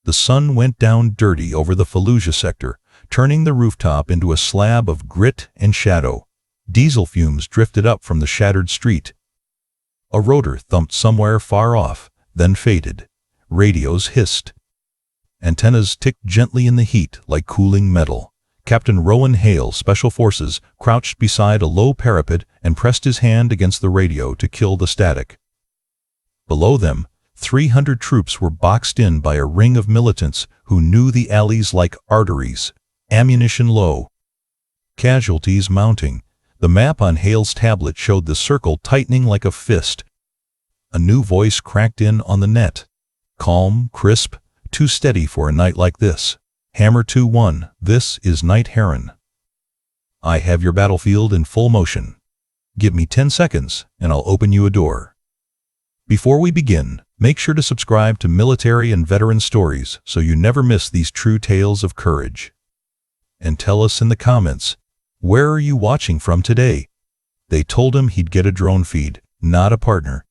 The sun went down dirty over the Fallujah sector, turning the rooftop into a slab of grit and shadow. Diesel fumes drifted up from the shattered street. A rotor thumped somewhere far off, then faded. Radios hissed. Antennas ticked gently in the heat like cooling metal. Captain Rowan Hale, Special Forces, crouched beside a low parapet and pressed his hand against the radio to kill the static. Below them, 300 troops were boxed in by a ring of militants who knew the alleys like arteries. Ammunition low. Casualties mounting. The map on Hale's tablet showed the circle tightening like a fist. A new voice cracked in on the net. Calm, crisp, too steady for a night like this. Hammer 2-1, this is Night Heron. I have your battlefield in full motion. Give me 10 seconds, and I'll open you a door. Before we begin, make sure to subscribe to Military and Veteran Stories so you never miss these true tales of courage. And tell us in the comments, where are you watching from today? They told him he'd get a drone feed, not a partner.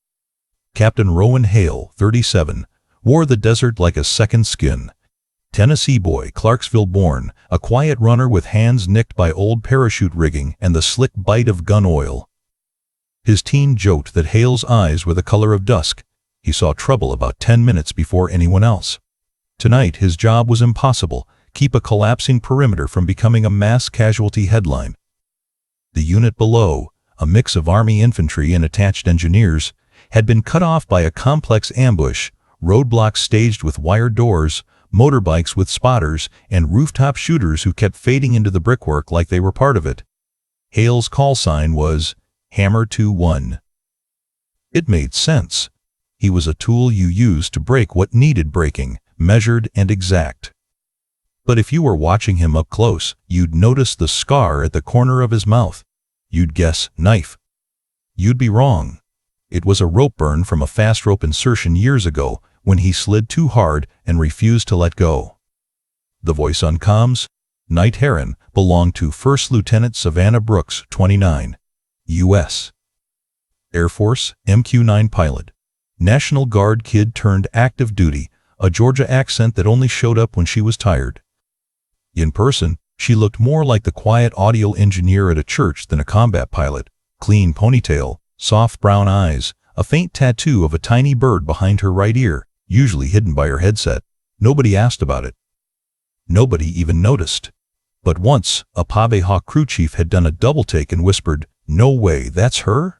Captain Rowan Hale, 37, wore the desert like a second skin. Tennessee boy, Clarksville born, a quiet runner with hands nicked by old parachute rigging and the slick bite of gun oil. His teen joked that Hale's eyes were the color of dusk. He saw trouble about 10 minutes before anyone else. Tonight his job was impossible: keep a collapsing perimeter from becoming a mass casualty headline. The unit below, a mix of Army infantry and attached engineers, had been cut off by a complex ambush, roadblocks staged with wire doors, motorbikes with spotters, and rooftop shooters who kept fading into the brickwork like they were part of it. Hale's call sign was Hammer 2-1. It made sense. He was a tool you used to break what needed breaking, measured and exact. But if you were watching him up close, you'd notice the scar at the corner of his mouth. You'd guess knife. You'd be wrong. It was a rope burn from a fast rope insertion years ago when he slid too hard and refused to let go. The voice on comms, Night Heron, belonged to First Lieutenant Savannah Brooks, 29, U.S. Air Force, MQ-9 pilot. National Guard kid turned active duty, a Georgia accent that only showed up when she was tired. In person, she looked more like the quiet audio engineer at a church than a combat pilot. Clean ponytail, soft brown eyes, a faint tattoo of a tiny bird behind her right ear, usually hidden by her headset. Nobody asked about it. Nobody even noticed. But once, a Pave Hawk crew chief had done a double take and whispered, "No way, that's her?"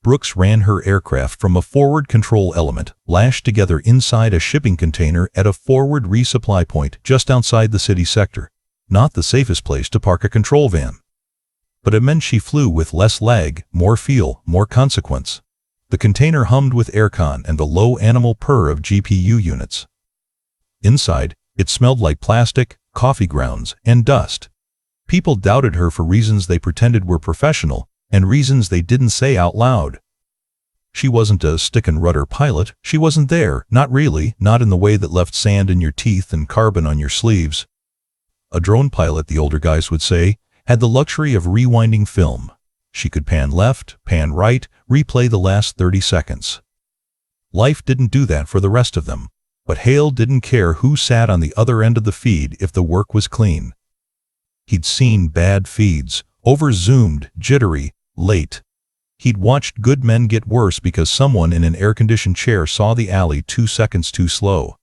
Brooks ran her aircraft from a forward control element, lashed together inside a shipping container at a forward resupply point just outside the city sector. Not the safest place to park a control van. But it meant she flew with less lag, more feel, more consequence. The container hummed with aircon and the low animal purr of GPU units. Inside, it smelled like plastic, coffee grounds, and dust. People doubted her for reasons they pretended were professional, and reasons they didn't say out loud. She wasn't a stick-and-rudder pilot. She wasn't there, not really, not in the way that left sand in your teeth and carbon on your sleeves. A drone pilot, the older guys would say, had the luxury of rewinding film. She could pan left, pan right, replay the last 30 seconds. Life didn't do that for the rest of them, but Hale didn't care who sat on the other end of the feed if the work was clean. He'd seen bad feeds, over-zoomed, jittery, late. He'd watched good men get worse because someone in an air-conditioned chair saw the alley 2 seconds too slow.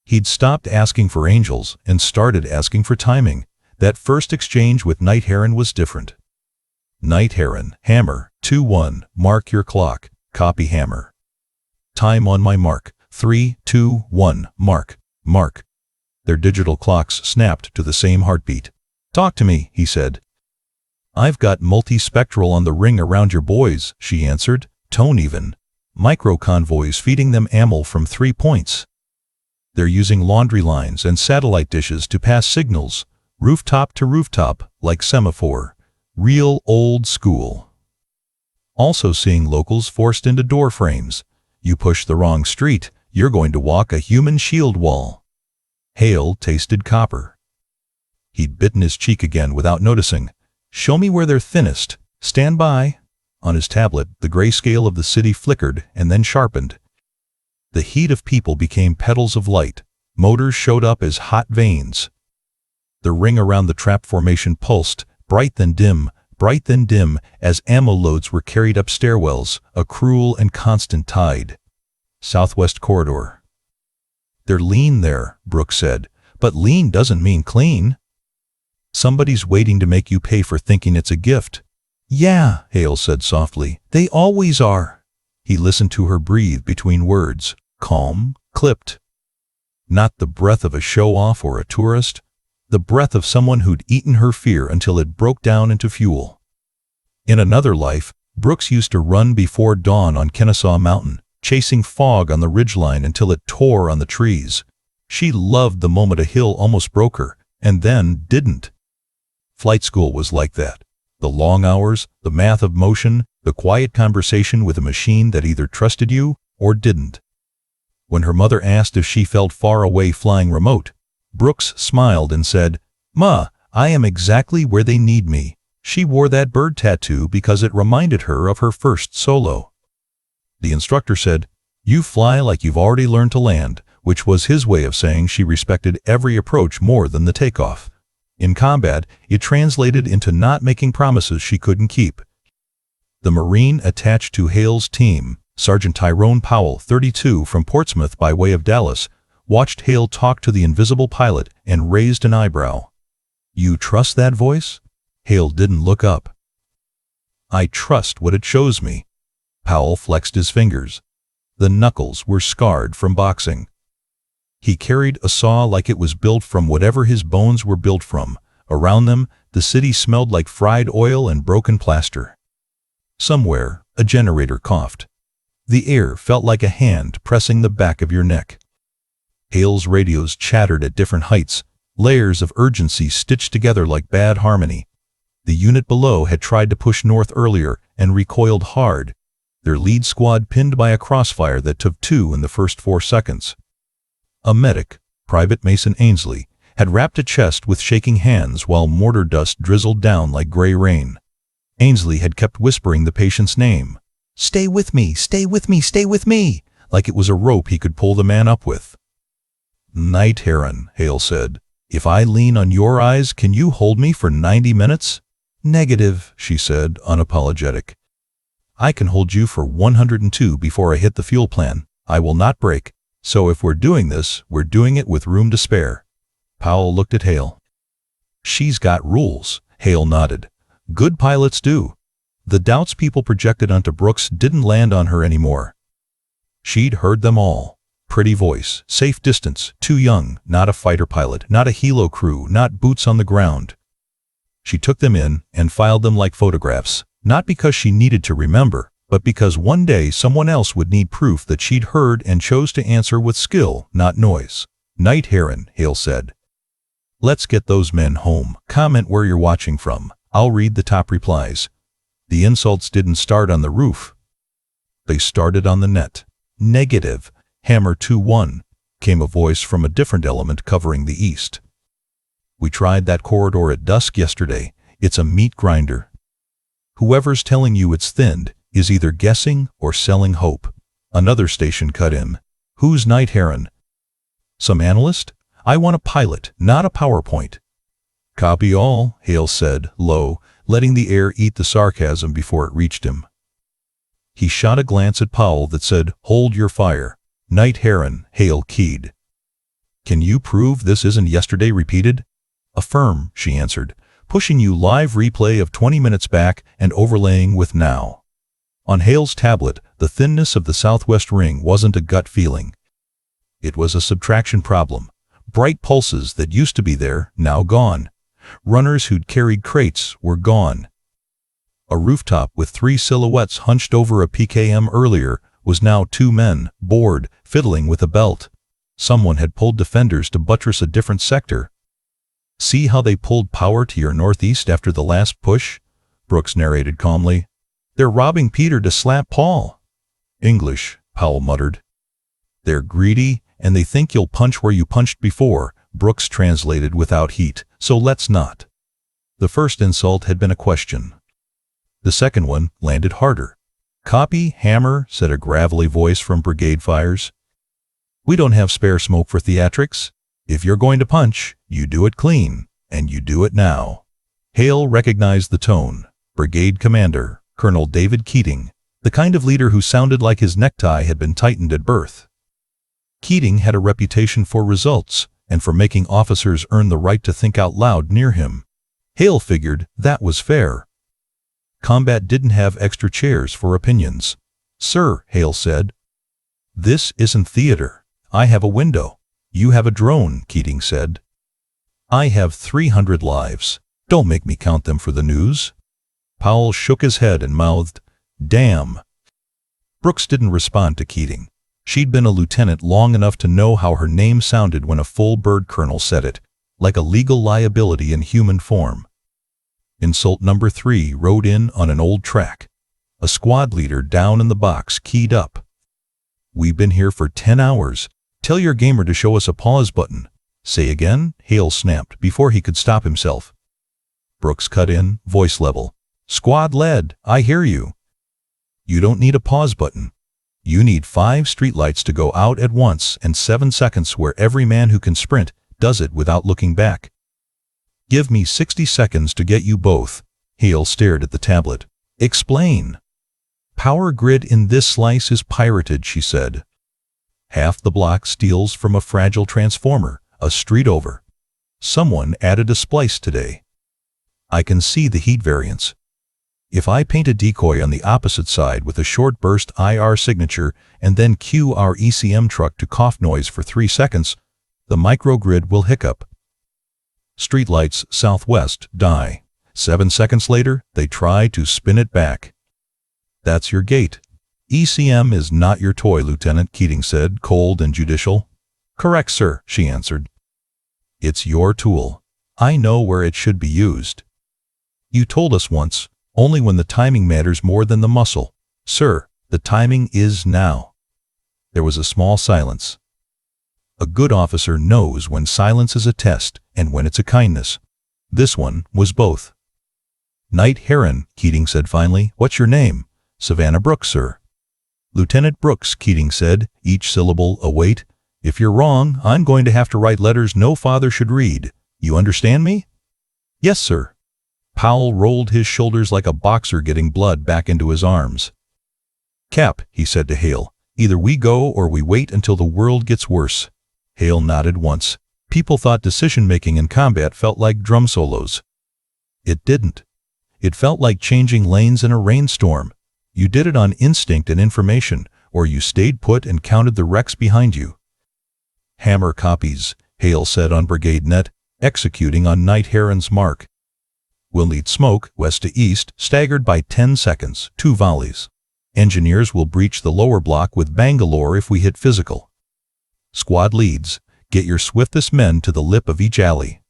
He'd stopped asking for angels and started asking for timing. That first exchange with Night Heron was different. Night Heron, Hammer, 2-1, mark your clock, copy Hammer. Time on my mark, 3, 2, 1, mark, mark. Their digital clocks snapped to the same heartbeat. Talk to me, he said. I've got multispectral on the ring around your boys, she answered, tone even. Micro convoys feeding them ammo from 3 points. They're using laundry lines and satellite dishes to pass signals, rooftop to rooftop, like semaphore. Real old school. Also seeing locals forced into door frames. You push the wrong street, you're going to walk a human shield wall. Hale tasted copper. He'd bitten his cheek again without noticing. Show me where they're thinnest. Stand by. On his tablet, the grayscale of the city flickered and then sharpened. The heat of people became petals of light, Motors showed up as hot veins. The ring around the trap formation pulsed, bright then dim, as ammo loads were carried up stairwells, a cruel and constant tide. Southwest Corridor. "They're lean there," Brooks said, "but lean doesn't mean clean. Somebody's waiting to make you pay for thinking it's a gift." "Yeah," Hale said softly, "they always are." He listened to her breathe between words, calm, clipped. Not the breath of a show-off or a tourist, the breath of someone who'd eaten her fear until it broke down into fuel. In another life, Brooks used to run before dawn on Kennesaw Mountain, chasing fog on the ridgeline until it tore on the trees. She loved the moment a hill almost broke her, and then didn't. Flight school was like that. The long hours, the math of motion, the quiet conversation with a machine that either trusted you or didn't. When her mother asked if she felt far away flying remote, Brooks smiled and said, "Ma, I am exactly where they need me." She wore that bird tattoo because it reminded her of her first solo. The instructor said, "You fly like you've already learned to land," which was his way of saying she respected every approach more than the takeoff. In combat, it translated into not making promises she couldn't keep. The Marine attached to Hale's team, Sergeant Tyrone Powell, 32, from Portsmouth by way of Dallas, watched Hale talk to the invisible pilot and raised an eyebrow. "You trust that voice?" Hale didn't look up. "I trust what it shows me." Powell flexed his fingers. The knuckles were scarred from boxing. He carried a saw like it was built from whatever his bones were built from. Around them, the city smelled like fried oil and broken plaster. Somewhere, a generator coughed. The air felt like a hand pressing the back of your neck. Hale's radios chattered at different heights, layers of urgency stitched together like bad harmony. The unit below had tried to push north earlier and recoiled hard, their lead squad pinned by a crossfire that took 2 in the first 4 seconds. A medic, Private Mason Ainsley, had wrapped a chest with shaking hands while mortar dust drizzled down like gray rain. Ainsley had kept whispering the patient's name. "Stay with me, stay with me, stay with me," like it was a rope he could pull the man up with. "Night Heron," Hale said. "If I lean on your eyes, can you hold me for 90 minutes? "Negative," she said, unapologetic. "I can hold you for 102 before I hit the fuel plan. I will not break. So if we're doing this, we're doing it with room to spare." Powell looked at Hale. "She's got rules," Hale nodded. "Good pilots do." The doubts people projected onto Brooks didn't land on her anymore. She'd heard them all. Pretty voice, safe distance, too young, not a fighter pilot, not a helo crew, not boots on the ground. She took them in and filed them like photographs, not because she needed to remember, but because one day someone else would need proof that she'd heard and chose to answer with skill, not noise. "Night Heron," Hale said. "Let's get those men home. Comment where you're watching from. I'll read the top replies." The insults didn't start on the roof. They started on the net. "Negative. Hammer 2-1, came a voice from a different element covering the east. "We tried that corridor at dusk yesterday. It's a meat grinder. Whoever's telling you it's thinned is either guessing or selling hope." Another station cut in. "Who's Night Heron?" "Some analyst? I want a pilot, not a PowerPoint." "Copy all," Hale said, low, letting the air eat the sarcasm before it reached him. He shot a glance at Powell that said, "Hold your fire." "Night Heron," Hale keyed. "Can you prove this isn't yesterday repeated?" "Affirm," she answered, pushing you live replay of 20 minutes back and overlaying with now. On Hale's tablet, the thinness of the southwest ring wasn't a gut feeling. It was a subtraction problem. Bright pulses that used to be there, now gone. Runners who'd carried crates were gone. A rooftop with 3 silhouettes hunched over a PKM earlier was now 2 men, bored, fiddling with a belt. Someone had pulled defenders to buttress a different sector. "See how they pulled power to your northeast after the last push?" Brooks narrated calmly. "They're robbing Peter to slap Paul." "English," Powell muttered. "They're greedy, and they think you'll punch where you punched before," Brooks translated without heat, "so let's not." The first insult had been a question. The second one landed harder. "Copy, Hammer," said a gravelly voice from Brigade Fires. We don't have spare smoke for theatrics. If you're going to punch, you do it clean, and you do it now. Hale recognized the tone. Brigade Commander, Colonel David Keating, the kind of leader who sounded like his necktie had been tightened at birth. Keating had a reputation for results and for making officers earn the right to think out loud near him. Hale figured that was fair. Combat didn't have extra chairs for opinions. "Sir," Hale said, "this isn't theater. I have a window. You have a drone," Keating said. "I have 300 lives. Don't make me count them for the news." Powell shook his head and mouthed, "Damn." Brooks didn't respond to Keating. She'd been a lieutenant long enough to know how her name sounded when a full bird colonel said it, like a legal liability in human form. Insult number 3 rode in on an old track. A squad leader down in the box keyed up. "We've been here for 10 hours. Tell your gamer to show us a pause button." "Say again?" Hale snapped before he could stop himself. Brooks cut in, voice level. "Squad lead, I hear you. You don't need a pause button. You need 5 streetlights to go out at once and 7 seconds where every man who can sprint does it without looking back. Give me 60 seconds to get you both." Hale stared at the tablet. "Explain." "Power grid in this slice is pirated," she said. "Half the block steals from a fragile transformer, a street over. Someone added a splice today. I can see the heat variance. If I paint a decoy on the opposite side with a short burst IR signature and then cue our ECM truck to cough noise for 3 seconds, the microgrid will hiccup. Streetlights southwest die. 7 seconds later, they try to spin it back. That's your gate." "ECM is not your toy, Lieutenant," Keating said, cold and judicial. "Correct, sir," she answered. "It's your tool. I know where it should be used. You told us once, only when the timing matters more than the muscle. Sir, the timing is now." There was a small silence. A good officer knows when silence is a test and when it's a kindness. This one was both. "Knight Heron," Keating said finally. "What's your name?" "Savannah Brooks, sir." "Lieutenant Brooks," Keating said, each syllable a weight. "If you're wrong, I'm going to have to write letters no father should read. You understand me?" "Yes, sir." Powell rolled his shoulders like a boxer getting blood back into his arms. "Cap," he said to Hale, "either we go or we wait until the world gets worse." Hale nodded once. People thought decision-making in combat felt like drum solos. It didn't. It felt like changing lanes in a rainstorm. You did it on instinct and information, or you stayed put and counted the wrecks behind you. "Hammer copies," Hale said on Brigade Net, executing on Knight Heron's mark. "We'll need smoke, west to east, staggered by 10 seconds, 2 volleys. Engineers will breach the lower block with Bangalore if we hit physical. Squad leads, get your swiftest men to the lip of each alley.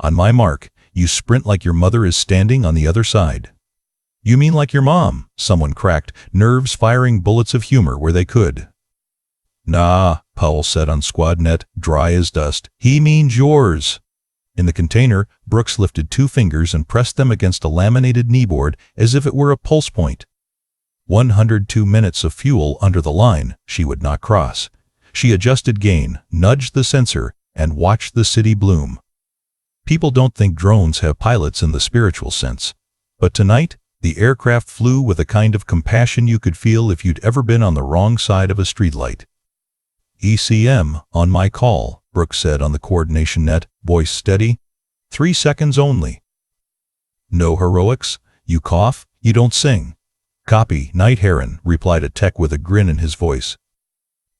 On my mark, you sprint like your mother is standing on the other side." "You mean like your mom?" someone cracked, nerves firing bullets of humor where they could. "Nah," Powell said on Squad Net, dry as dust. "He means yours." In the container, Brooks lifted 2 fingers and pressed them against a laminated kneeboard as if it were a pulse point. 102 minutes of fuel under the line she would not cross. She adjusted gain, nudged the sensor, and watched the city bloom. People don't think drones have pilots in the spiritual sense. But tonight, the aircraft flew with a kind of compassion you could feel if you'd ever been on the wrong side of a streetlight. "ECM, on my call," Brooks said on the coordination net, voice steady. 3 seconds only. "No heroics. You cough, you don't sing." "Copy, Knight Heron," replied a tech with a grin in his voice.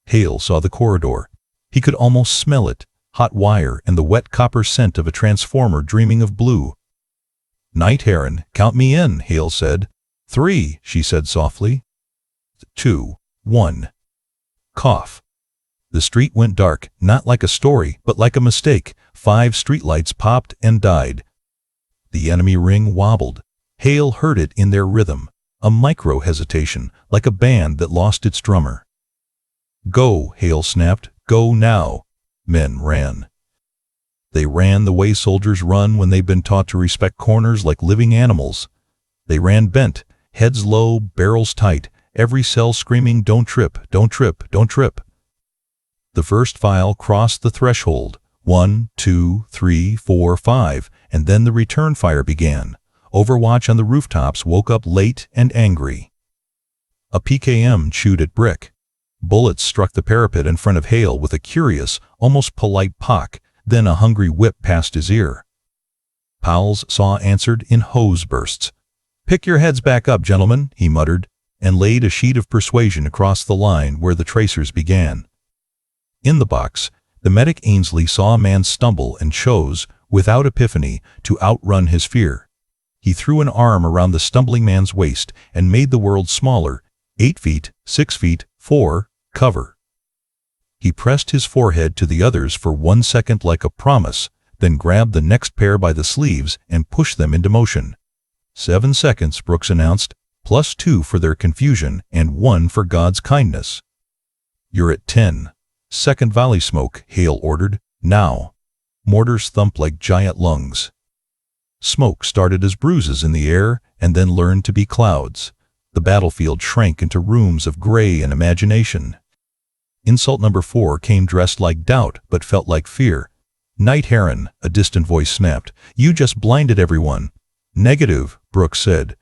Hale saw the corridor. He could almost smell it, hot wire and the wet copper scent of a transformer dreaming of blue. "Knight Heron, count me in," Hale said. 3, she said softly. 2, 1. Cough. The street went dark, not like a story, but like a mistake. 5 streetlights popped and died. The enemy ring wobbled. Hale heard it in their rhythm, a micro-hesitation, like a band that lost its drummer. "Go," Hale snapped. "Go now." Men ran. They ran the way soldiers run when they've been taught to respect corners like living animals. They ran bent, heads low, barrels tight, every cell screaming, "Don't trip, don't trip, don't trip." The first file crossed the threshold. 1, 2, 3, 4, 5, and then the return fire began. Overwatch on the rooftops woke up late and angry. A PKM chewed at brick. Bullets struck the parapet in front of Hale with a curious, almost polite pock, then a hungry whip past his ear. Powell's saw answered in hose bursts. "Pick your heads back up, gentlemen," he muttered, and laid a sheet of persuasion across the line where the tracers began. In the box, the medic Ainsley saw a man stumble and chose, without epiphany, to outrun his fear. He threw an arm around the stumbling man's waist and made the world smaller, 8 feet, 6 feet, 4, cover. He pressed his forehead to the others for 1 second like a promise, then grabbed the next pair by the sleeves and pushed them into motion. 7 seconds, Brooks announced, +2 for their confusion and 1 for God's kindness. "You're at 10. Second volley smoke," Hale ordered. "Now." Mortars thumped like giant lungs. Smoke started as bruises in the air and then learned to be clouds. The battlefield shrank into rooms of gray and imagination. Insult number 4 came dressed like doubt but felt like fear. "Night Heron," a distant voice snapped. "You just blinded everyone." "Negative," Brooks said.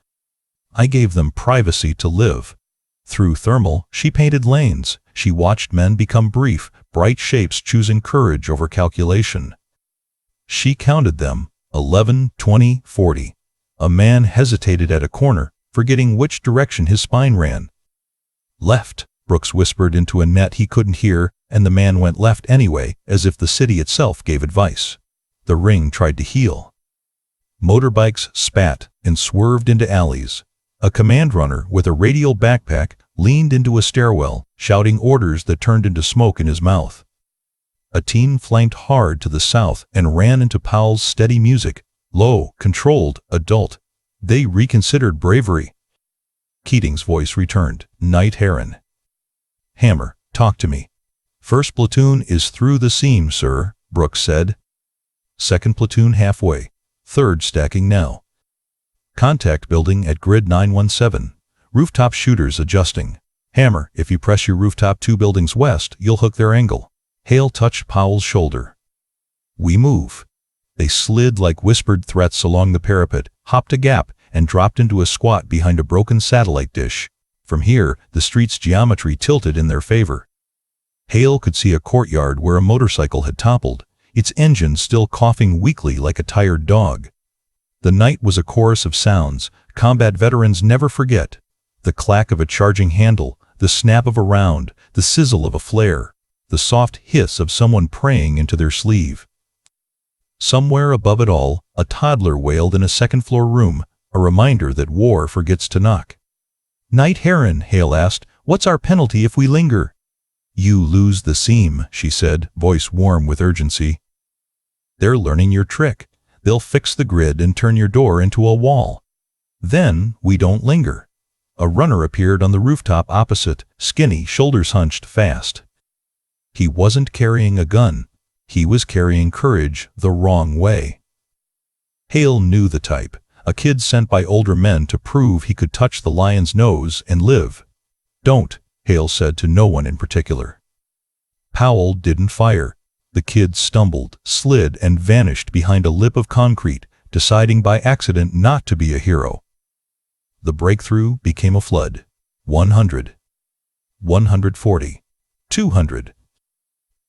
"I gave them privacy to live." Through thermal, she painted lanes. She watched men become brief, bright shapes choosing courage over calculation. She counted them, 11, 20, 40. A man hesitated at a corner, forgetting which direction his spine ran. "Left," Brooks whispered into a net he couldn't hear, and the man went left anyway, as if the city itself gave advice. The ring tried to heal. Motorbikes spat and swerved into alleys. A command runner with a radial backpack leaned into a stairwell, shouting orders that turned into smoke in his mouth. A teen flanked hard to the south and ran into Powell's steady music. Low, controlled, adult. They reconsidered bravery. Keating's voice returned. "Night Heron." "Hammer, talk to me." "First platoon is through the seam, sir," Brooks said. "Second platoon halfway. Third stacking now. Contact building at grid 917. Rooftop shooters adjusting. Hammer, if you press your rooftop 2 buildings west, you'll hook their angle." Hale touched Powell's shoulder. "We move." They slid like whispered threats along the parapet, hopped a gap, and dropped into a squat behind a broken satellite dish. From here, the street's geometry tilted in their favor. Hale could see a courtyard where a motorcycle had toppled, its engine still coughing weakly like a tired dog. The night was a chorus of sounds combat veterans never forget. The clack of a charging handle, the snap of a round, the sizzle of a flare, the soft hiss of someone praying into their sleeve. Somewhere above it all, a toddler wailed in a second-floor room, a reminder that war forgets to knock. "Night Heron," Hale asked, "what's our penalty if we linger?" "You lose the seam," she said, voice warm with urgency. "They're learning your trick. They'll fix the grid and turn your door into a wall. Then we don't linger." A runner appeared on the rooftop opposite, skinny, shoulders hunched, fast. He wasn't carrying a gun. He was carrying courage the wrong way. Hale knew the type, a kid sent by older men to prove he could touch the lion's nose and live. "Don't," Hale said to no one in particular. Powell didn't fire. The kid stumbled, slid, and vanished behind a lip of concrete, deciding by accident not to be a hero. The breakthrough became a flood. 100. 140. 200.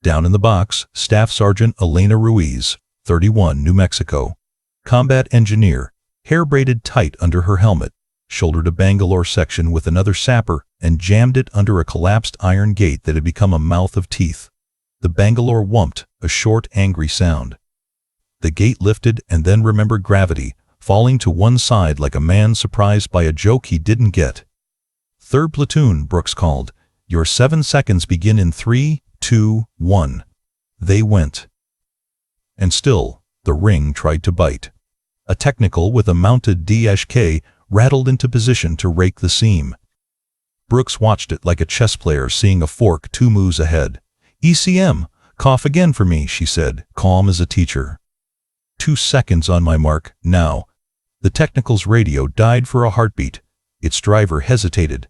Down in the box, Staff Sergeant Elena Ruiz, 31, New Mexico. Combat engineer, hair braided tight under her helmet, shouldered a Bangalore section with another sapper and jammed it under a collapsed iron gate that had become a mouth of teeth. The Bangalore whumped, a short, angry sound. The gate lifted and then remembered gravity, falling to one side like a man surprised by a joke he didn't get. "Third platoon," Brooks called. "Your 7 seconds begin in 3, 2, 1. They went. And still, the ring tried to bite. A technical with a mounted DSK rattled into position to rake the seam. Brooks watched it like a chess player seeing a fork 2 moves ahead. "ECM, cough again for me," she said, calm as a teacher. 2 seconds on my mark, now." The technical's radio died for a heartbeat. Its driver hesitated.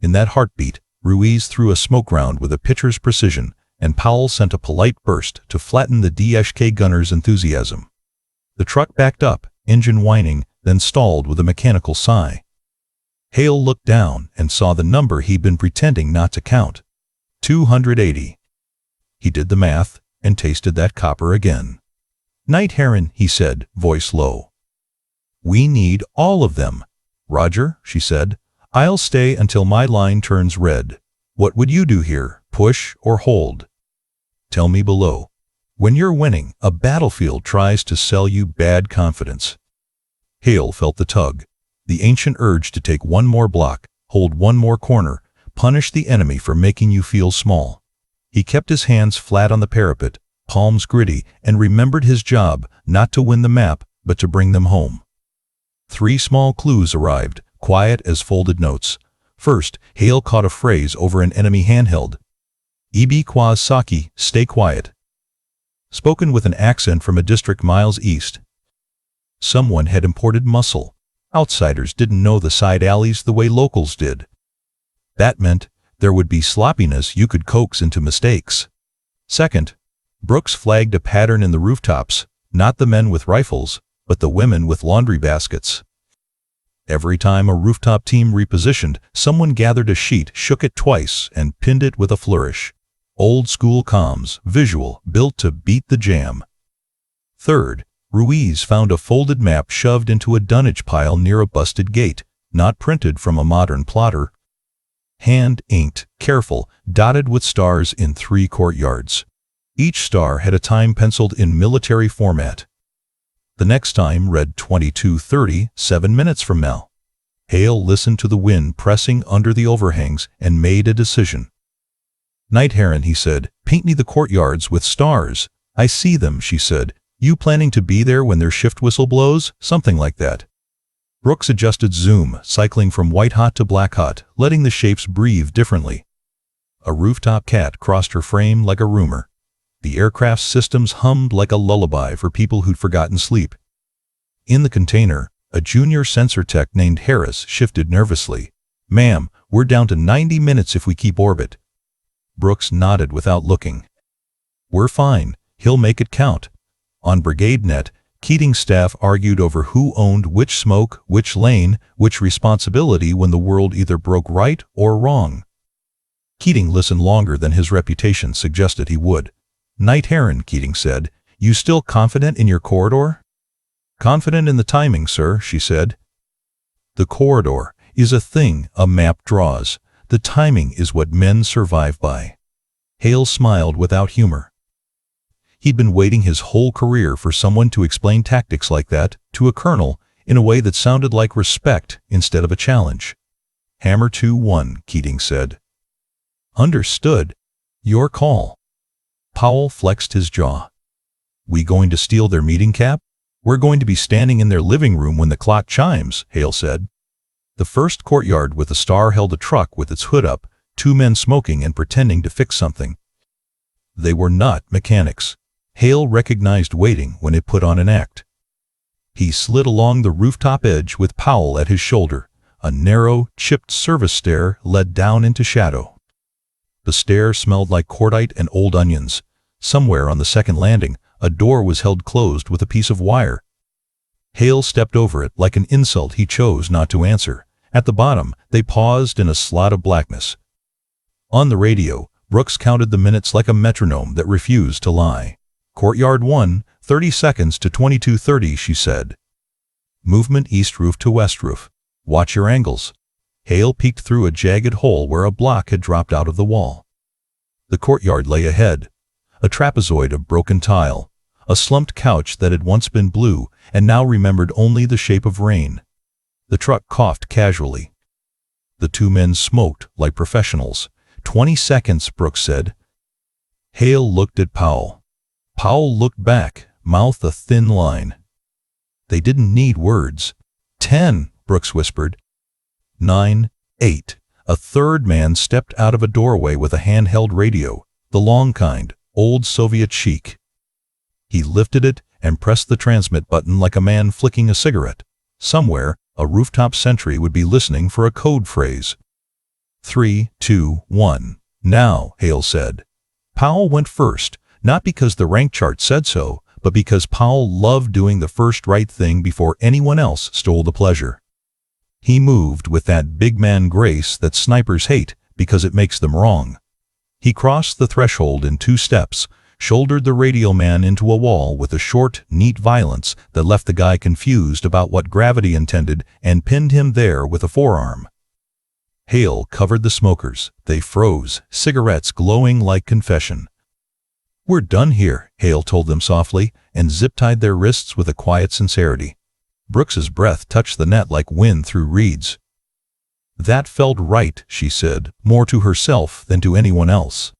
In that heartbeat, Ruiz threw a smoke round with a pitcher's precision, and Powell sent a polite burst to flatten the DSK gunner's enthusiasm. The truck backed up, engine whining, then stalled with a mechanical sigh. Hale looked down and saw the number he'd been pretending not to count. 280. He did the math and tasted that copper again. "Night Heron," he said, voice low. "We need all of them." "Roger," she said. "I'll stay until my line turns red. What would you do here, push or hold?" "Tell me below." When you're winning, a battlefield tries to sell you bad confidence. Hale felt the tug, the ancient urge to take one more block, hold one more corner, punish the enemy for making you feel small. He kept his hands flat on the parapet, palms gritty, and remembered his job, not to win the map, but to bring them home. 3 small clues arrived, quiet as folded notes. First, Hale caught a phrase over an enemy handheld. "Ibi Kawasaki, stay quiet." Spoken with an accent from a district miles east. Someone had imported muscle. Outsiders didn't know the side alleys the way locals did. That meant there would be sloppiness you could coax into mistakes. Second, Brooks flagged a pattern in the rooftops, not the men with rifles, but the women with laundry baskets. Every time a rooftop team repositioned, someone gathered a sheet, shook it twice, and pinned it with a flourish. Old school comms, visual, built to beat the jam. Third, Ruiz found a folded map shoved into a dunnage pile near a busted gate, not printed from a modern plotter. Hand-inked, careful, dotted with stars in 3 courtyards. Each star had a time penciled in military format. The next time read 22:30, 7 minutes from now. Hale listened to the wind pressing under the overhangs and made a decision. "Night Heron," he said, "paint me the courtyards with stars." "I see them," she said. "You planning to be there when their shift whistle blows?" "Something like that." Brooks adjusted zoom, cycling from white-hot to black-hot, letting the shapes breathe differently. A rooftop cat crossed her frame like a rumor. The aircraft's systems hummed like a lullaby for people who'd forgotten sleep. In the container, a junior sensor tech named Harris shifted nervously. "Ma'am, we're down to 90 minutes if we keep orbit." Brooks nodded without looking. "We're fine. He'll make it count." On BrigadeNet, Keating's staff argued over who owned which smoke, which lane, which responsibility when the world either broke right or wrong. Keating listened longer than his reputation suggested he would. "Night Heron," Keating said, "you still confident in your corridor?" "Confident in the timing, sir," she said. The corridor is a thing a map draws. The timing is what men survive by. Hale smiled without humor. He'd been waiting his whole career for someone to explain tactics like that to a colonel in a way that sounded like respect instead of a challenge. "Hammer 2-1, Keating said. "Understood. Your call." Powell flexed his jaw. "We going to steal their meeting cap?" "We're going to be standing in their living room when the clock chimes," Hale said. The first courtyard with a star held a truck with its hood up, 2 men smoking and pretending to fix something. They were not mechanics. Hale recognized waiting when it put on an act. He slid along the rooftop edge with Powell at his shoulder. A narrow, chipped service stair led down into shadow. The stair smelled like cordite and old onions. Somewhere on the second landing, a door was held closed with a piece of wire. Hale stepped over it like an insult he chose not to answer. At the bottom, they paused in a slot of blackness. On the radio, Brooks counted the minutes like a metronome that refused to lie. "Courtyard 1, 30 seconds to 22:30, she said. "Movement east roof to west roof. Watch your angles." Hale peeked through a jagged hole where a block had dropped out of the wall. The courtyard lay ahead. A trapezoid of broken tile. A slumped couch that had once been blue and now remembered only the shape of rain. The truck coughed casually. The 2 men smoked like professionals. 20 seconds, Brooks said. Hale looked at Powell. Powell looked back, mouth a thin line. They didn't need words. 10, Brooks whispered. 9, 8. A third man stepped out of a doorway with a handheld radio, the long kind, old Soviet chic. He lifted it and pressed the transmit button like a man flicking a cigarette. Somewhere, a rooftop sentry would be listening for a code phrase. 3, 2, 1. "Now," Hale said. Powell went first, not because the rank chart said so, but because Powell loved doing the first right thing before anyone else stole the pleasure. He moved with that big man grace that snipers hate because it makes them wrong. He crossed the threshold in 2 steps, shouldered the radio man into a wall with a short, neat violence that left the guy confused about what gravity intended, and pinned him there with a forearm. Hale covered the smokers. They froze, cigarettes glowing like confession. "We're done here," Hale told them softly, and zip-tied their wrists with a quiet sincerity. Brooks's breath touched the net like wind through reeds. "That felt right," she said, more to herself than to anyone else.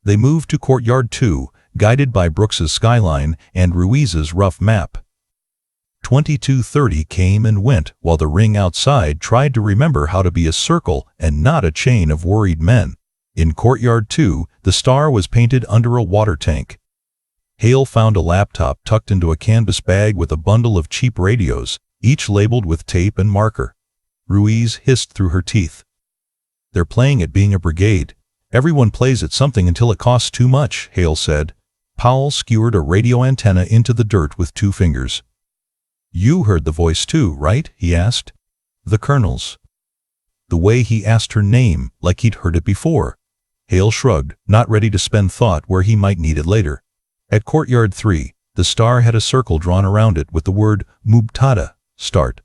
They moved to Courtyard 2, guided by Brooks's skyline and Ruiz's rough map. 2230 came and went while the ring outside tried to remember how to be a circle and not a chain of worried men. In Courtyard 2, the star was painted under a water tank. Hale found a laptop tucked into a canvas bag with a bundle of cheap radios, each labeled with tape and marker. Ruiz hissed through her teeth. "They're playing at being a brigade. Everyone plays at something until it costs too much," Hale said. Powell skewered a radio antenna into the dirt with 2 fingers. "You heard the voice too, right?" he asked. "The Colonel's." The way he asked her name, like he'd heard it before. Hale shrugged, not ready to spend thought where he might need it later. At Courtyard 3, the star had a circle drawn around it with the word Mubtada, start.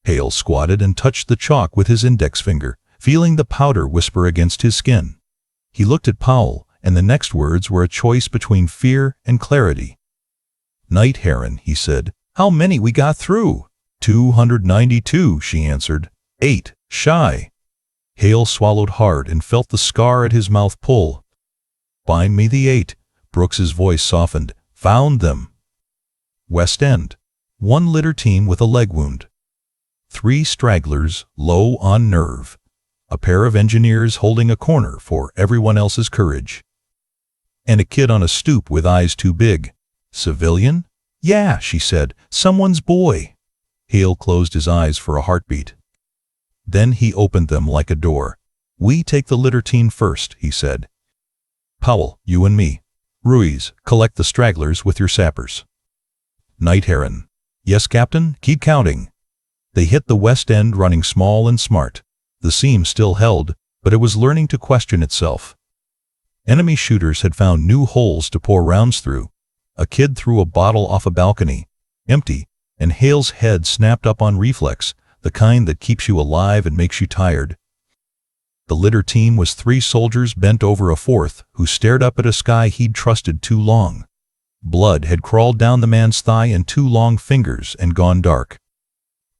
Hale squatted and touched the chalk with his index finger, feeling the powder whisper against his skin. He looked at Powell, and the next words were a choice between fear and clarity. "Night Heron," he said. "How many we got through?" 292, she answered. 8, shy. Hale swallowed hard and felt the scar at his mouth pull. "Find me the 8. Brooks's voice softened. "Found them." West End. 1 litter team with a leg wound. 3 stragglers, low on nerve. A pair of engineers holding a corner for everyone else's courage. And a kid on a stoop with eyes too big. "Civilian?" "Yeah," she said. "Someone's boy." Hale closed his eyes for a heartbeat. Then he opened them like a door. "We take the litter team first," he said. "Powell, you and me. Ruiz, collect the stragglers with your sappers." Night Heron. "Yes, Captain, keep counting." They hit the West End running small and smart. The seam still held, but it was learning to question itself. Enemy shooters had found new holes to pour rounds through. A kid threw a bottle off a balcony, empty, and Hale's head snapped up on reflex, the kind that keeps you alive and makes you tired. The litter team was 3 soldiers bent over a 4th, who stared up at a sky he'd trusted too long. Blood had crawled down the man's thigh in 2 long fingers and gone dark.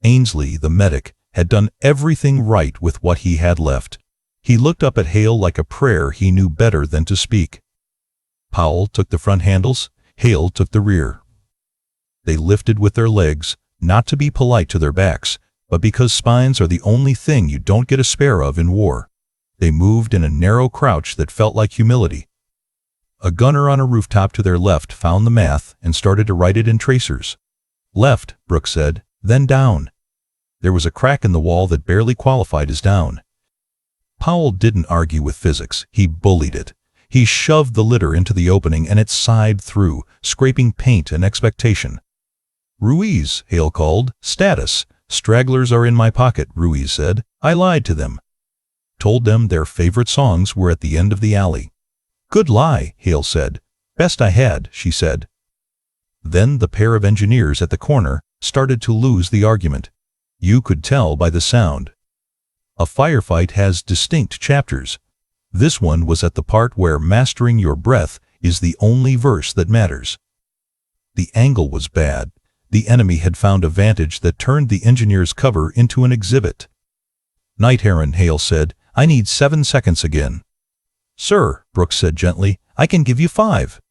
Ainsley, the medic, had done everything right with what he had left. He looked up at Hale like a prayer he knew better than to speak. Powell took the front handles, Hale took the rear. They lifted with their legs, not to be polite to their backs, but because spines are the only thing you don't get a spare of in war. They moved in a narrow crouch that felt like humility. A gunner on a rooftop to their left found the math and started to write it in tracers. "Left," Brooks said, "then down." There was a crack in the wall that barely qualified as down. Powell didn't argue with physics, he bullied it. He shoved the litter into the opening and it sighed through, scraping paint and expectation. "Ruiz," Hale called. "Status." "Stragglers are in my pocket," Ruiz said. "I lied to them. Told them their favorite songs were at the end of the alley." "Good lie," Hale said. "Best I had," she said. Then the pair of engineers at the corner started to lose the argument. You could tell by the sound. A firefight has distinct chapters. This one was at the part where mastering your breath is the only verse that matters. The angle was bad. The enemy had found a vantage that turned the engineer's cover into an exhibit. "Night Heron," Hale said. "I need 7 seconds again." "Sir," Brooks said gently, "I can give you 5.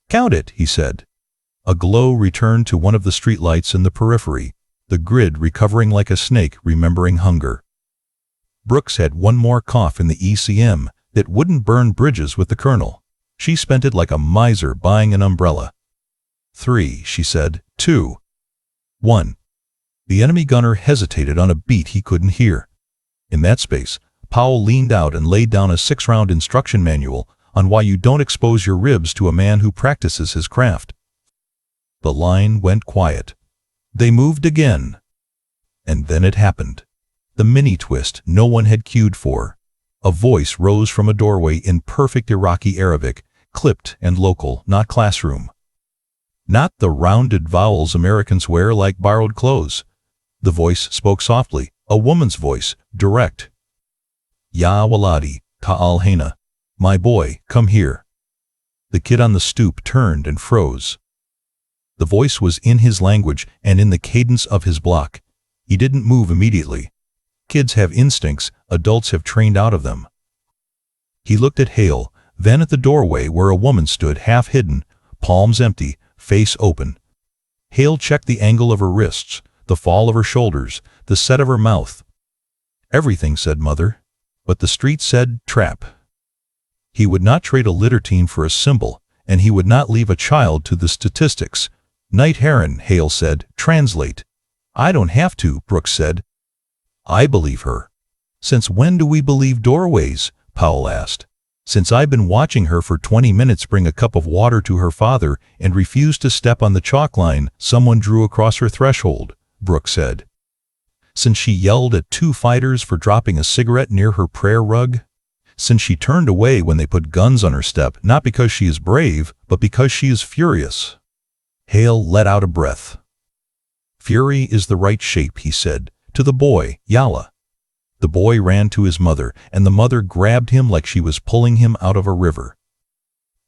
"Count it," he said. A glow returned to one of the streetlights in the periphery, the grid recovering like a snake remembering hunger. Brooks had one more cough in the ECM that wouldn't burn bridges with the Colonel. She spent it like a miser buying an umbrella. 3, she said. 2. 1. The enemy gunner hesitated on a beat he couldn't hear. In that space, Powell leaned out and laid down a 6-round instruction manual, on why you don't expose your ribs to a man who practices his craft." The line went quiet. They moved again. And then it happened. The mini-twist no one had cued for. A voice rose from a doorway in perfect Iraqi Arabic, clipped and local, not classroom. Not the rounded vowels Americans wear like borrowed clothes. The voice spoke softly, a woman's voice, direct. "Ya waladi, ta'al hena. My boy, come here." The kid on the stoop turned and froze. The voice was in his language and in the cadence of his block. He didn't move immediately. Kids have instincts, adults have trained out of them. He looked at Hale, then at the doorway where a woman stood half hidden, palms empty, face open. Hale checked the angle of her wrists, the fall of her shoulders, the set of her mouth. Everything said mother, but the street said trap. He would not trade a litter team for a symbol, and he would not leave a child to the statistics. "Night Heron," Hale said, "translate." "I don't have to," Brooks said. "I believe her." "Since when do we believe doorways?" Powell asked. "Since I've been watching her for 20 minutes bring a cup of water to her father and refuse to step on the chalk line someone drew across her threshold," Brooks said. "Since she yelled at 2 fighters for dropping a cigarette near her prayer rug? Since she turned away when they put guns on her step, not because she is brave, but because she is furious." Hale let out a breath. "Fury is the right shape," he said, to the boy, Yalla. The boy ran to his mother, and the mother grabbed him like she was pulling him out of a river.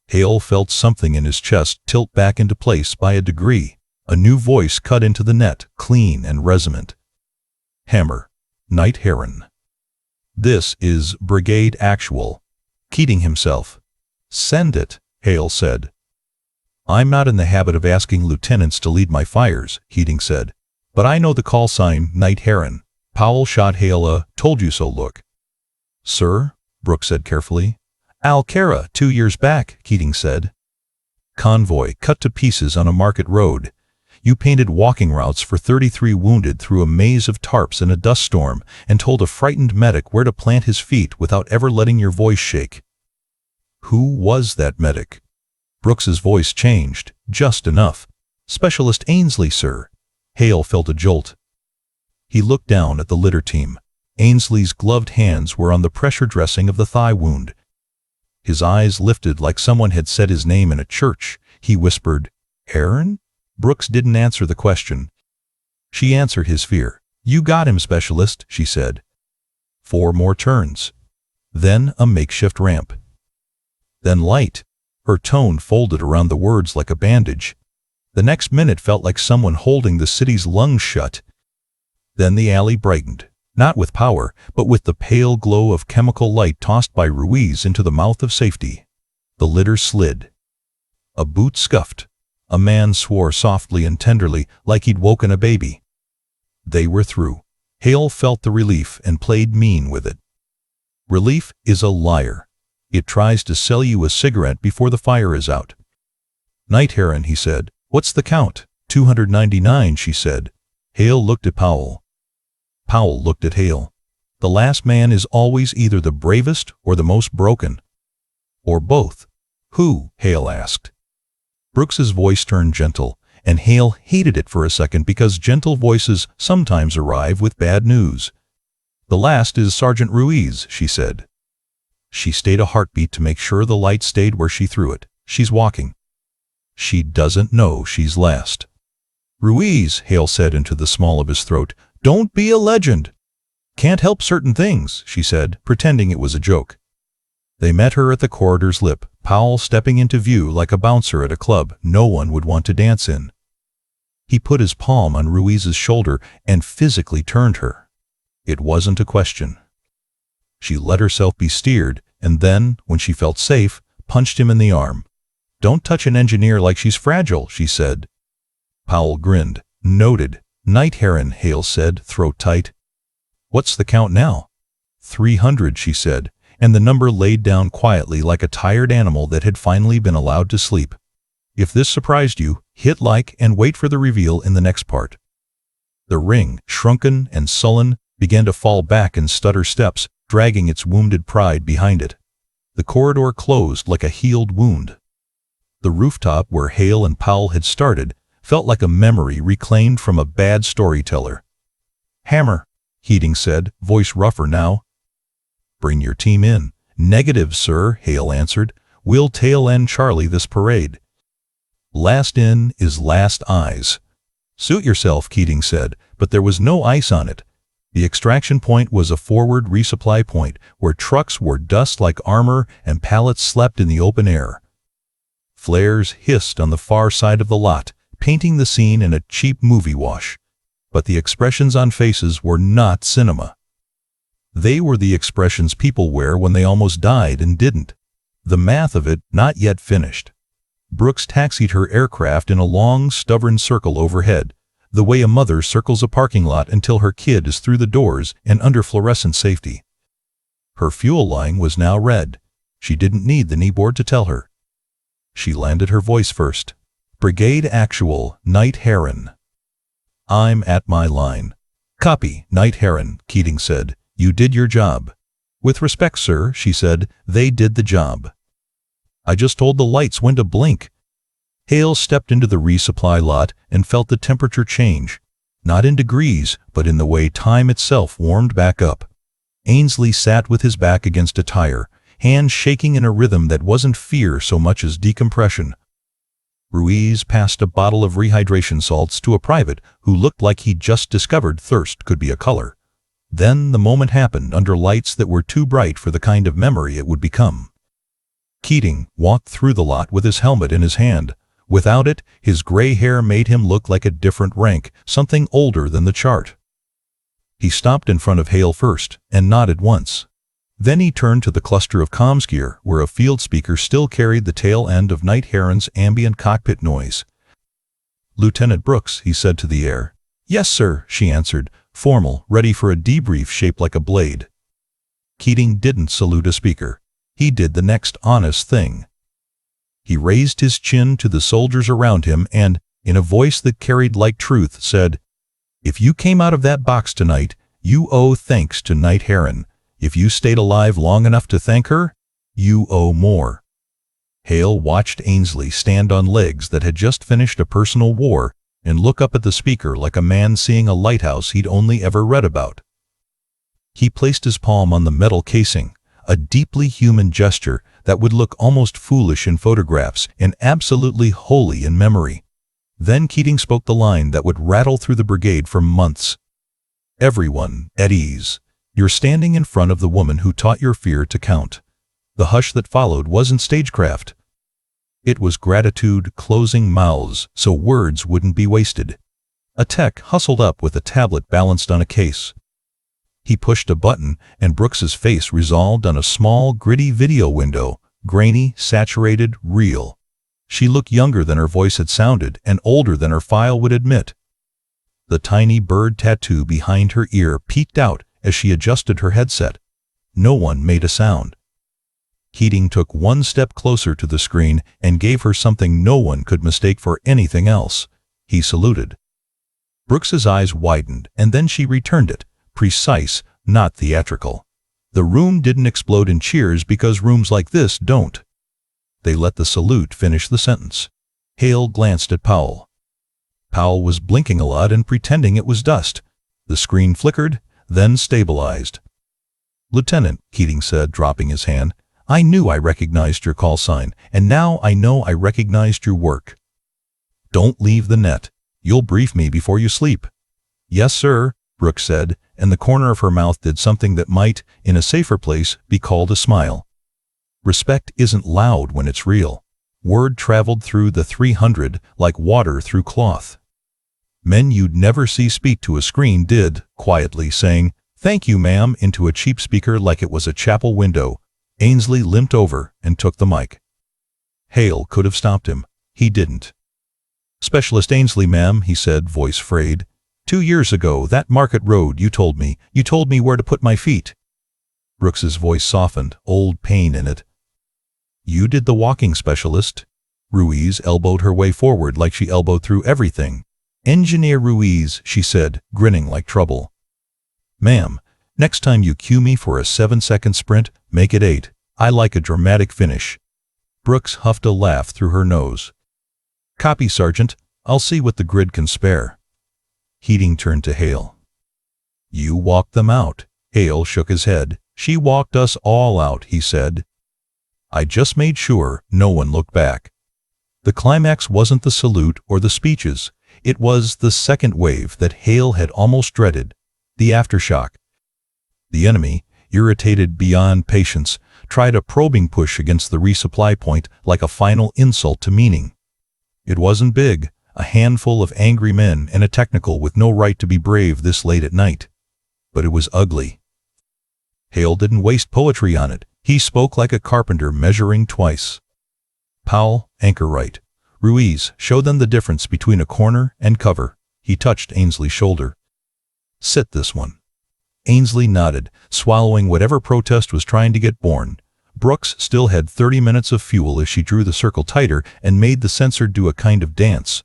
Hale felt something in his chest tilt back into place by a degree. A new voice cut into the net, clean and resonant. "Hammer. Night Heron. This is Brigade Actual." Keating himself. "Send it," Hale said. "I'm not in the habit of asking lieutenants to lead my fires," Keating said. "But I know the call sign, Night Heron." Powell shot Hale a "told you so" look. "Sir?" Brooks said carefully. "Al-Qaeda, 2 years back," Keating said. "Convoy cut to pieces on a market road. You painted walking routes for 33 wounded through a maze of tarps in a dust storm and told a frightened medic where to plant his feet without ever letting your voice shake." "Who was that medic?" Brooks's voice changed, just enough. "Specialist Ainsley, sir." Hale felt a jolt. He looked down at the litter team. Ainsley's gloved hands were on the pressure dressing of the thigh wound. His eyes lifted like someone had said his name in a church. He whispered, "Aaron?" Brooks didn't answer the question. She answered his fear. "You got him, specialist," she said. 4 more turns. Then a makeshift ramp. Then light. Her tone folded around the words like a bandage. The next minute felt like someone holding the city's lungs shut. Then the alley brightened, not with power, but with the pale glow of chemical light tossed by Ruiz into the mouth of safety. The litter slid. A boot scuffed. A man swore softly and tenderly, like he'd woken a baby. They were through. Hale felt the relief and played mean with it. Relief is a liar. It tries to sell you a cigarette before the fire is out. "Night Heron," he said. "What's the count?" 299, she said. Hale looked at Powell. Powell looked at Hale. The last man is always either the bravest or the most broken. Or both. "Who?" Hale asked. Brooks's voice turned gentle, and Hale hated it for a second because gentle voices sometimes arrive with bad news. "The last is Sergeant Ruiz," she said. She stayed a heartbeat to make sure the light stayed where she threw it. "She's walking. She doesn't know she's last." "Ruiz," Hale said into the small of his throat, "don't be a legend." "Can't help certain things," she said, pretending it was a joke. They met her at the corridor's lip, Powell stepping into view like a bouncer at a club no one would want to dance in. He put his palm on Ruiz's shoulder and physically turned her. It wasn't a question. She let herself be steered, and then, when she felt safe, punched him in the arm. "Don't touch an engineer like she's fragile," she said. Powell grinned. "Noted." "Night Heron," Hale said, throat tight. "What's the count now?" 300, she said, and the number laid down quietly like a tired animal that had finally been allowed to sleep. If this surprised you, hit like and wait for the reveal in the next part. The ring, shrunken and sullen, began to fall back and stutter steps, dragging its wounded pride behind it. The corridor closed like a healed wound. The rooftop where Hale and Powell had started felt like a memory reclaimed from a bad storyteller. "Hammer," Keating said, voice rougher now. "Bring your team in." "Negative, sir," Hale answered. "We'll tail end Charlie this parade." Last in is last eyes. "Suit yourself," Keating said, but there was no ice on it. The extraction point was a forward resupply point where trucks wore dust like armor and pallets slept in the open air. Flares hissed on the far side of the lot, painting the scene in a cheap movie wash. But the expressions on faces were not cinema. They were the expressions people wear when they almost died and didn't. The math of it not yet finished. Brooks taxied her aircraft in a long, stubborn circle overhead, the way a mother circles a parking lot until her kid is through the doors and under fluorescent safety. Her fuel line was now red. She didn't need the kneeboard to tell her. She landed her voice first. "Brigade Actual, Knight Heron." "I'm at my line." "Copy, Knight Heron," Keating said. "You did your job." "With respect, sir," she said, "they did the job." "I just told the lights when to blink." Hale stepped into the resupply lot and felt the temperature change, not in degrees, but in the way time itself warmed back up. Ainsley sat with his back against a tire, hands shaking in a rhythm that wasn't fear so much as decompression. Ruiz passed a bottle of rehydration salts to a private who looked like he'd just discovered thirst could be a color. Then the moment happened under lights that were too bright for the kind of memory it would become. Keating walked through the lot with his helmet in his hand. Without it, his gray hair made him look like a different rank, something older than the chart. He stopped in front of Hale first and nodded once. Then he turned to the cluster of comms gear where a field speaker still carried the tail end of Knight Heron's ambient cockpit noise. "Lieutenant Brooks," he said to the air. "Yes, sir," she answered, formal, ready for a debrief shaped like a blade. Keating didn't salute a speaker. He did the next honest thing. He raised his chin to the soldiers around him and, in a voice that carried like truth, said, "If you came out of that box tonight, you owe thanks to Knight Heron. If you stayed alive long enough to thank her, you owe more." Hale watched Ainsley stand on legs that had just finished a personal war and look up at the speaker like a man seeing a lighthouse he'd only ever read about. He placed his palm on the metal casing, a deeply human gesture that would look almost foolish in photographs and absolutely holy in memory. Then Keating spoke the line that would rattle through the brigade for months. "Everyone at ease. You're standing in front of the woman who taught your fear to count." The hush that followed wasn't stagecraft. It was gratitude closing mouths so words wouldn't be wasted. A tech hustled up with a tablet balanced on a case. He pushed a button and Brooks's face resolved on a small, gritty video window, grainy, saturated, real. She looked younger than her voice had sounded and older than her file would admit. The tiny bird tattoo behind her ear peeked out as she adjusted her headset. No one made a sound. Keating took one step closer to the screen and gave her something no one could mistake for anything else. He saluted. Brooks's eyes widened, and then she returned it, precise, not theatrical. The room didn't explode in cheers because rooms like this don't. They let the salute finish the sentence. Hale glanced at Powell. Powell was blinking a lot and pretending it was dust. The screen flickered, then stabilized. "Lieutenant," Keating said, dropping his hand, "I knew I recognized your call sign, and now I know I recognized your work. Don't leave the net. You'll brief me before you sleep." "Yes, sir," Brooks said, and the corner of her mouth did something that might, in a safer place, be called a smile. Respect isn't loud when it's real. Word traveled through the 300 like water through cloth. Men you'd never see speak to a screen did, quietly saying, "Thank you, ma'am," into a cheap speaker like it was a chapel window. Ainsley limped over and took the mic. Hale could have stopped him. He didn't. "Specialist Ainsley, ma'am," he said, voice frayed. 2 years ago, that Market Road, you told me where to put my feet." Brooks's voice softened, old pain in it. "You did the walking, specialist." Ruiz elbowed her way forward like she elbowed through everything. "Engineer Ruiz," she said, grinning like trouble. "Ma'am, next time you cue me for a 7-second sprint, make it 8. I like a dramatic finish. Brooks huffed a laugh through her nose. Copy, Sergeant. I'll see what the grid can spare. Keating turned to Hale. You walked them out. Hale shook his head. She walked us all out, he said. I just made sure no one looked back. The climax wasn't the salute or the speeches. It was the second wave that Hale had almost dreaded, the aftershock. The enemy, irritated beyond patience, tried a probing push against the resupply point like a final insult to meaning. It wasn't big, a handful of angry men and a technical with no right to be brave this late at night. But it was ugly. Hale didn't waste poetry on it. He spoke like a carpenter measuring twice. Powell, anchor right. Ruiz, show them the difference between a corner and cover. He touched Ainsley's shoulder. Sit this one. Ainsley nodded, swallowing whatever protest was trying to get born. Brooks still had 30 minutes of fuel as she drew the circle tighter and made the sensor do a kind of dance.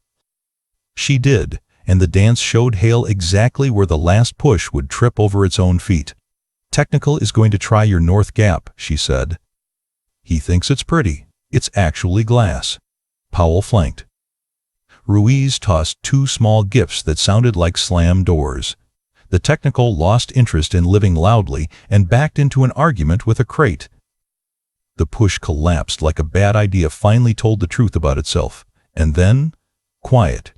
She did, and the dance showed Hale exactly where the last push would trip over its own feet. Technical is going to try your north gap, she said. He thinks it's pretty. It's actually glass. Powell flanked. Ruiz tossed two small gifts that sounded like slam doors. The technical lost interest in living loudly and backed into an argument with a crate. The push collapsed like a bad idea finally told the truth about itself. And then, quiet.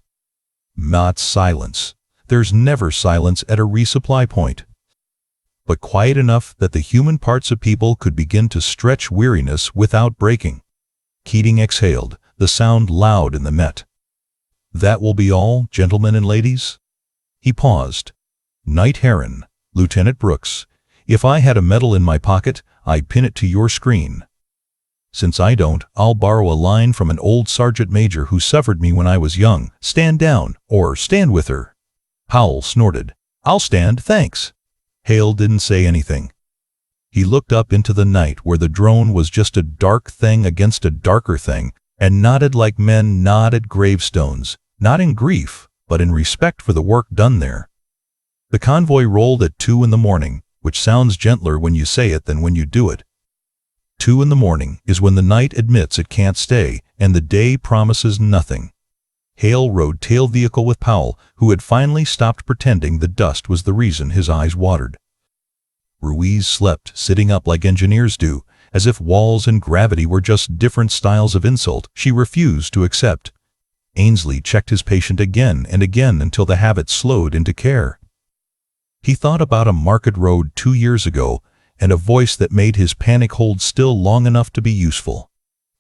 Not silence. There's never silence at a resupply point. But quiet enough that the human parts of people could begin to stretch weariness without breaking. Keating exhaled, the sound loud in the Met. That will be all, gentlemen and ladies? He paused. Knight Heron, Lieutenant Brooks, if I had a medal in my pocket, I'd pin it to your screen. Since I don't, I'll borrow a line from an old sergeant major who suffered me when I was young. Stand down, or stand with her. Powell snorted. I'll stand, thanks. Hale didn't say anything. He looked up into the night where the drone was just a dark thing against a darker thing, and nodded like men nod at gravestones, not in grief, but in respect for the work done there. The convoy rolled at 2 in the morning, which sounds gentler when you say it than when you do it. 2 in the morning is when the night admits it can't stay, and the day promises nothing. Hale rode tail vehicle with Powell, who had finally stopped pretending the dust was the reason his eyes watered. Ruiz slept, sitting up like engineers do, as if walls and gravity were just different styles of insult she refused to accept. Ainsley checked his patient again and again until the habit slowed into care. He thought about a market road 2 years ago, and a voice that made his panic hold still long enough to be useful.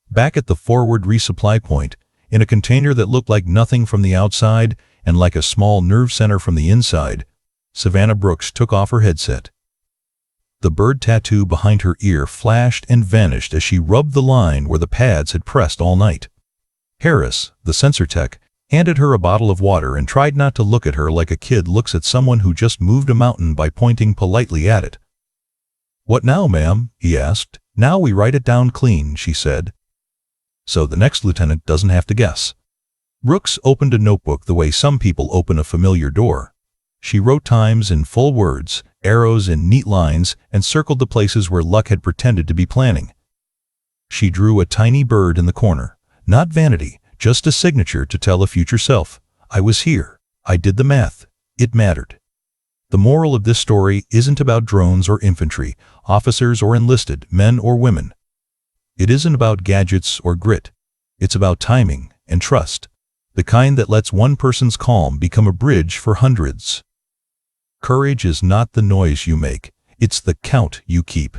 Back at the forward resupply point, in a container that looked like nothing from the outside and like a small nerve center from the inside, Savannah Brooks took off her headset. The bird tattoo behind her ear flashed and vanished as she rubbed the line where the pads had pressed all night. Harris, the sensor tech, handed her a bottle of water and tried not to look at her like a kid looks at someone who just moved a mountain by pointing politely at it. What now, ma'am? He asked. Now we write it down clean, she said. So the next lieutenant doesn't have to guess. Brooks opened a notebook the way some people open a familiar door. She wrote times in full words, arrows in neat lines, and circled the places where luck had pretended to be planning. She drew a tiny bird in the corner. Not vanity, just a signature to tell a future self. I was here. I did the math. It mattered. The moral of this story isn't about drones or infantry, officers or enlisted, men or women. It isn't about gadgets or grit. It's about timing and trust, the kind that lets one person's calm become a bridge for hundreds. Courage is not the noise you make, it's the count you keep.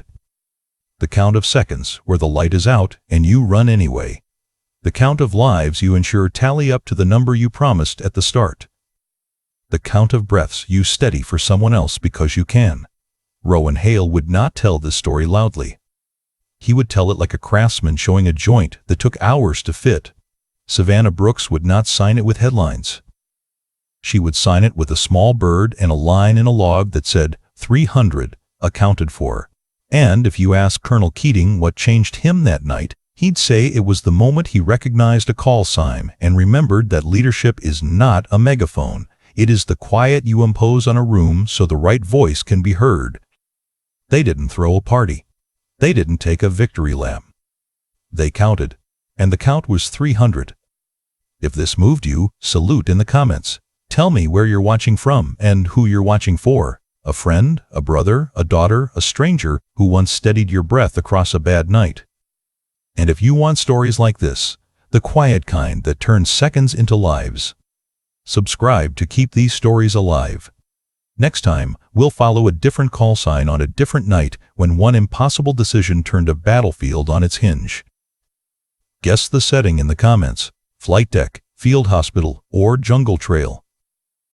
The count of seconds where the light is out and you run anyway. The count of lives you ensure tally up to the number you promised at the start. The count of breaths you steady for someone else because you can. Rowan Hale would not tell this story loudly. He would tell it like a craftsman showing a joint that took hours to fit. Savannah Brooks would not sign it with headlines. She would sign it with a small bird and a line in a log that said 300, accounted for. And if you ask Colonel Keating what changed him that night, he'd say it was the moment he recognized a call sign and remembered that leadership is not a megaphone. It is the quiet you impose on a room so the right voice can be heard. They didn't throw a party. They didn't take a victory lap. They counted, and the count was 300. If this moved you, salute in the comments. Tell me where you're watching from and who you're watching for. A friend, a brother, a daughter, a stranger who once steadied your breath across a bad night. And if you want stories like this, the quiet kind that turns seconds into lives, subscribe to keep these stories alive. Next time, we'll follow a different call sign on a different night when one impossible decision turned a battlefield on its hinge. Guess the setting in the comments: flight deck, field hospital, or jungle trail.